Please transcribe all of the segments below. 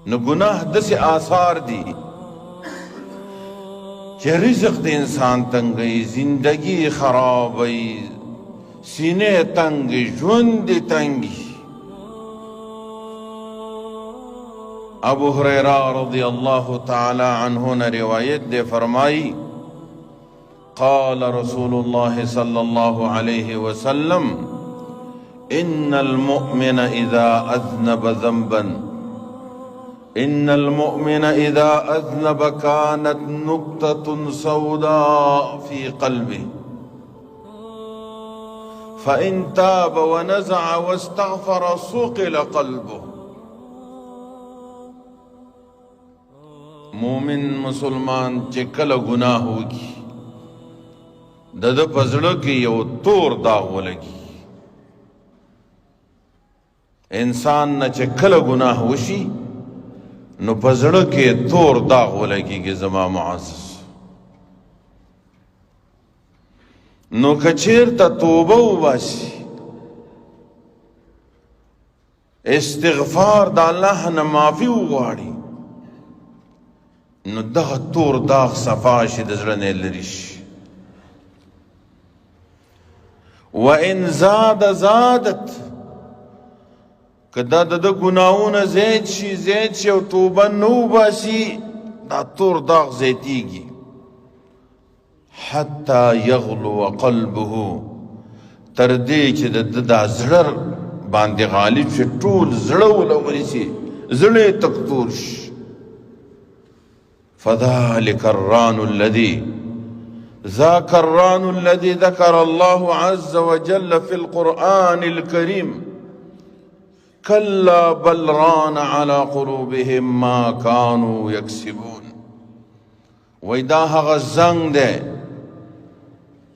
نو گناہ دس آثار دی کہ رزق د انسان تنگی، زندگی خرابی، سینے تنگی، ژوند تنگی. ابو ہریرہ رضی اللہ تعالی عنہ نے روایت دے فرمائی قال رسول اللہ صلی اللہ علیہ وسلم ان المؤمن اذا اذنب ذنبا كانت نقطة سوداء في قلبه فإن تاب ونزع واستغفر صقل قلبه. مومن مسلمان چې کله گناہ ہوگی د په زړه کې یو تور داغ ولګي. انسان نه چې کله گناہ وشي نو په زړه کې تور داغ ولګيږي. زما معزز نو که چېرته توبه وباسي، استغفار د الله نه معافي وغواړي، نو دغه تور داغ صفا شي، د زړه نه لرې شي. وان زادت که دا د ګناهونه زیات شي او توبه نه وباسي، دا تور داغ زیاتیږي. حتی یغلو قلبه، تر دې چې د دا زړه باندې غالب شي، ټول زړه وله ورسي، زړه یې تک تور شي. فذلك الران الذي ذكر الله عز وجل في القرآن الكريم كلا بل ران على قلوبهم ما كانوا يكسبون. وإذا هغه زنګ دی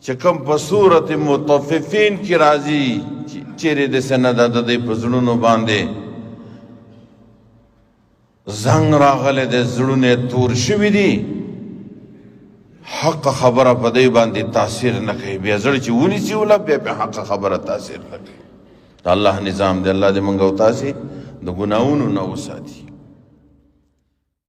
چې کوم په صورت مطففین کی راځي، چیرې د سند د دې په زړونو باندې زنګ راغله، د زړونو تور شوي دي، حق خبره په دې باندې تاثیر نه کوي. بیا زړه چې ونیسي ولا بیا په حق خبره تاثیر نه کوي. الله نظام دی، الله دې موږ او تاسې د ګناهونو نه وساتي.